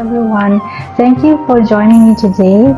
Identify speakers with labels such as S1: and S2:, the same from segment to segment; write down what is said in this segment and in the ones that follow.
S1: everyone. Thank you for joining me today.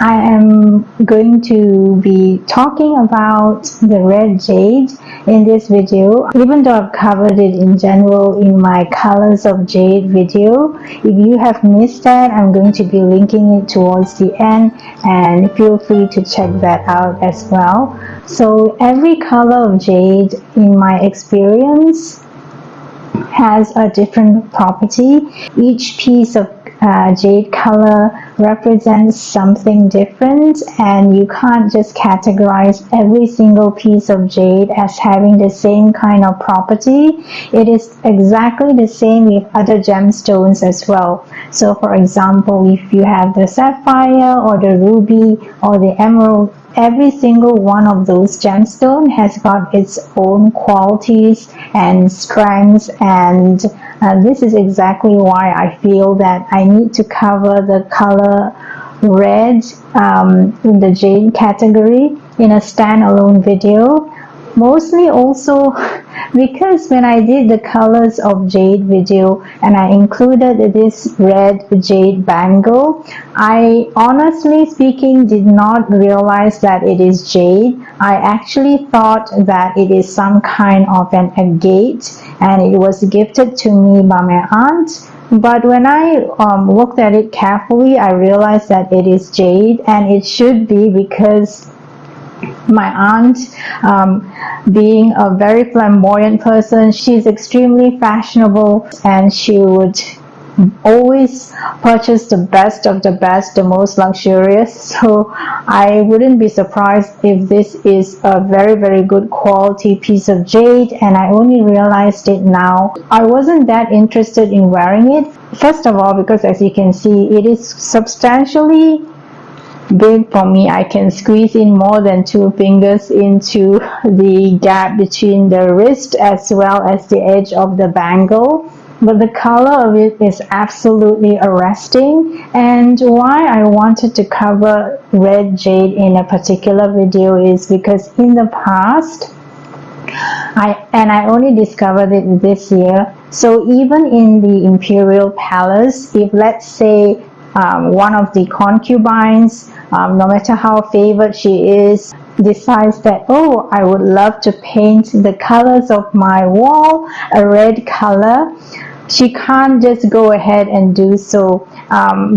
S1: I am going to be talking about the red jade in this video, even though I've covered it in general in my colors of jade video. If you have missed that, I'm going to be linking it towards the end, and feel free to check that out as well. So every color of jade, in my experience, has a different property. Each piece of jade color represents something different, and you can't just categorize every single piece of jade as having the same kind of property. It is exactly the same with other gemstones as well. So for example, if you have the sapphire or the ruby or the emerald, every single one of those gemstones has got its own qualities and strengths, and this is exactly why I feel that I need to cover the color red in the jade category in a standalone video. Mostly also because when I did the colors of jade video and I included this red jade bangle, I honestly speaking did not realize that it is jade. I actually thought that it is some kind of an agate, and it was gifted to me by my aunt. But when I looked at it carefully, I realized that it is jade, and it should be, because my aunt, being a very flamboyant person, she's extremely fashionable, and she would always purchase the best of the best, the most luxurious. So I wouldn't be surprised if this is a very good quality piece of jade, and I only realized it now. I wasn't that interested in wearing it, first of all because, as you can see, it is substantially big for me. I can squeeze in more than 2 fingers into the gap between the wrist as well as the edge of the bangle. But the color of it is absolutely arresting, and why I wanted to cover red jade in a particular video is because in the past, I only discovered it this year. So even in the imperial palace, if let's say one of the concubines, no matter how favored she is, decides that, oh, I would love to paint the colors of my wall a red color, she can't just go ahead and do so,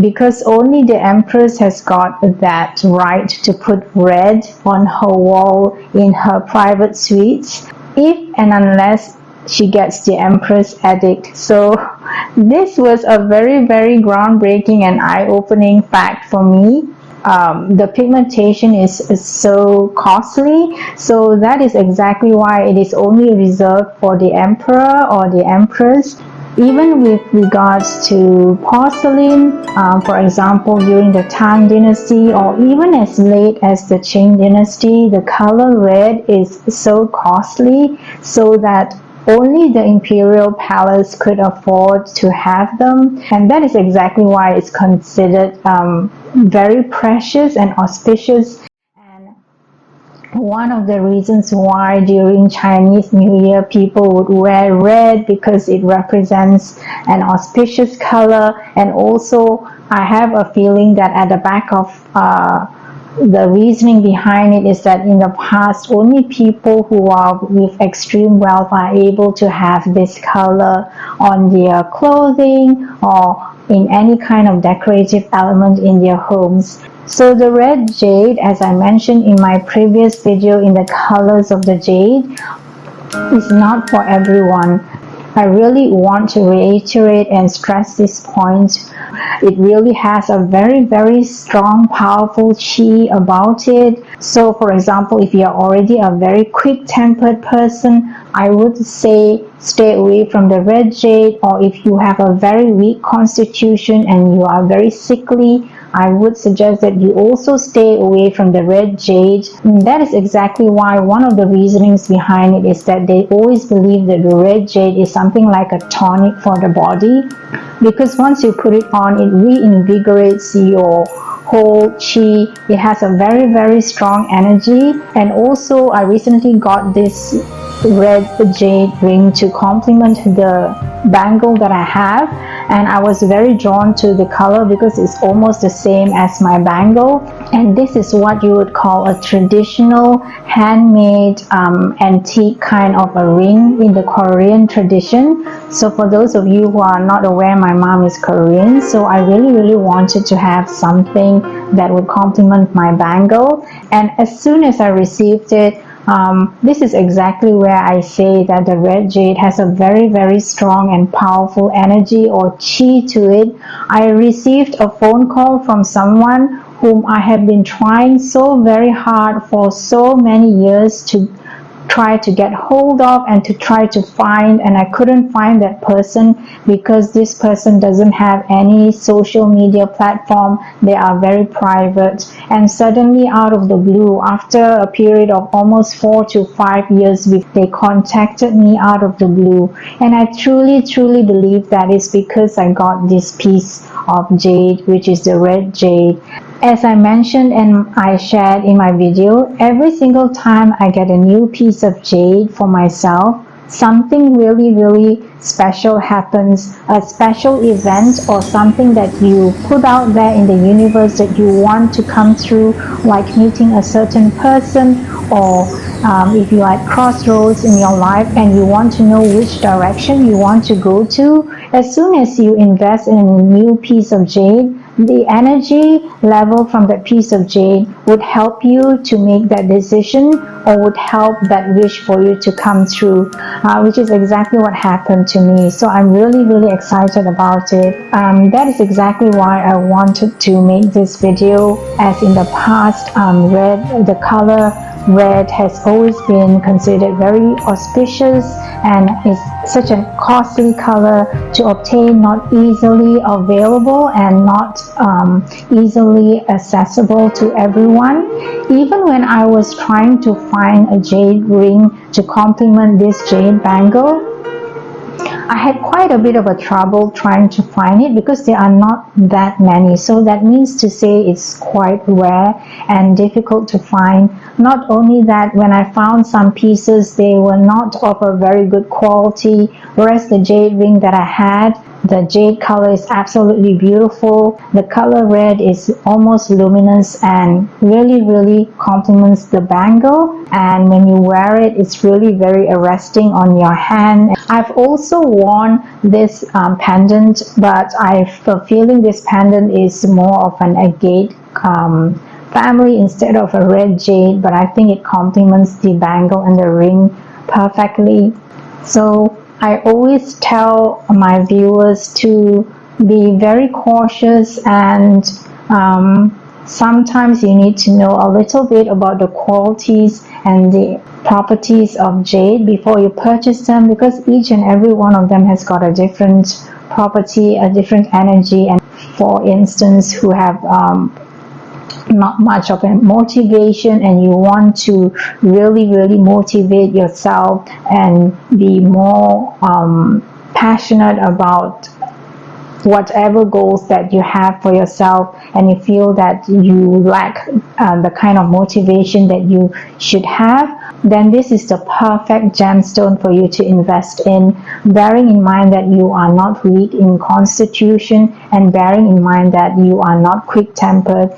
S1: because only the empress has got that right to put red on her wall in her private suites, if and unless she gets the empress edict. So this was a very groundbreaking and eye-opening fact for me. The pigmentation is so costly, so that is exactly why it is only reserved for the emperor or the empress. Even with regards to porcelain, for example, during the Tang dynasty or even as late as the Qing dynasty, the color red is so costly, so that only the imperial palace could afford to have them, and that is exactly why it's considered very precious and auspicious. One of the reasons why during Chinese New Year people would wear red, because it represents an auspicious color. And also I have a feeling that at the back of the reasoning behind it is that in the past only people who are with extreme wealth are able to have this color on their clothing or in any kind of decorative element in their homes. So the red jade, as I mentioned in my previous video in the colors of the jade, is not for everyone. I really want to reiterate and stress this point. It really has a very strong, powerful chi about it. So for example, if you are already a very quick-tempered person, I would say stay away from the red jade. Or if you have a very weak constitution and you are very sickly, I would suggest that you also stay away from the red jade. And that is exactly why one of the reasonings behind it is that they always believe that the red jade is something like a tonic for the body, because once you put it on, it reinvigorates your whole chi. It has a very strong energy. And also I recently got this red jade ring to complement the bangle that I have, and I was very drawn to the color because it's almost the same as my bangle. And this is what you would call a traditional handmade antique kind of a ring in the Korean tradition. So for those of you who are not aware, my mom is Korean, so I really wanted to have something that would complement my bangle. And as soon as I received it, this is exactly where I say that the red jade has a very strong and powerful energy or chi to it. I received a phone call from someone whom I have been trying so very hard for so many years to try to get hold of and to try to find, and I couldn't find that person because this person doesn't have any social media platform. They are very private, and suddenly out of the blue, after a period of almost 4 to 5 years, they contacted me out of the blue. And I truly believe that is because I got this piece of jade, which is the red jade. As I mentioned and I shared in my video, every single time I get a new piece of jade for myself, something really special happens. A special event or something that you put out there in the universe that you want to come through, like meeting a certain person, or if you are at crossroads in your life and you want to know which direction you want to go to, as soon as you invest in a new piece of jade, the energy level from that piece of jade would help you to make that decision or would help that wish for you to come through, which is exactly what happened to me. So I'm really excited about it. That is exactly why I wanted to make this video. As in the past, the color red has always been considered very auspicious and is such a costly color to obtain, not easily available and not easily accessible to everyone. Even when I was trying to find a jade ring to complement this jade bangle, I had quite a bit of a trouble trying to find it because there are not that many. So that means to say it's quite rare and difficult to find. Not only that, when I found some pieces, they were not of a very good quality, whereas the jade ring that I had, the jade color is absolutely beautiful. The color red is almost luminous and really complements the bangle, and when you wear it, it's really very arresting on your hand. I've also worn this pendant, but I have a feeling this pendant is more of an agate family instead of a red jade, but I think it complements the bangle and the ring perfectly. So I always tell my viewers to be very cautious, and sometimes you need to know a little bit about the qualities and the properties of jade before you purchase them, because each and every one of them has got a different property, a different energy. And for instance, who have not much of a motivation and you want to really motivate yourself and be more passionate about whatever goals that you have for yourself, and you feel that you lack the kind of motivation that you should have, then this is the perfect gemstone for you to invest in, bearing in mind that you are not weak in constitution and bearing in mind that you are not quick-tempered.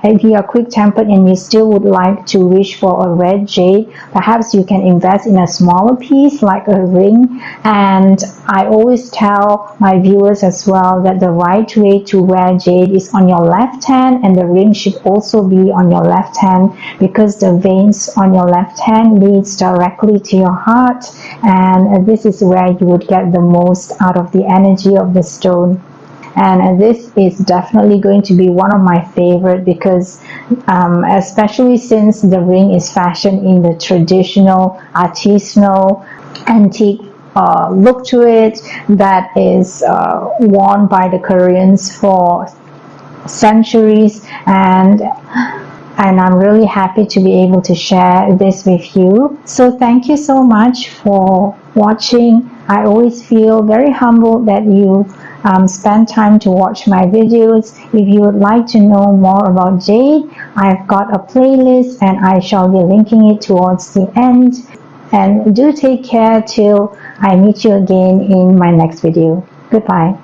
S1: If you are quick-tempered and you still would like to wish for a red jade, perhaps you can invest in a smaller piece like a ring. And I always tell my viewers as well that the right way to wear jade is on your left hand, and the ring should also be on your left hand, because the veins on your left hand leads directly to your heart, and this is where you would get the most out of the energy of the stone. And this is definitely going to be one of my favorite, because especially since the ring is fashioned in the traditional artisanal antique look to it that is worn by the Koreans for centuries, and I'm really happy to be able to share this with you. So thank you so much for watching. I always feel very humbled that you spend time to watch my videos. If you would like to know more about jade, I've got a playlist and I shall be linking it towards the end. And do take care till I meet you again in my next video. Goodbye.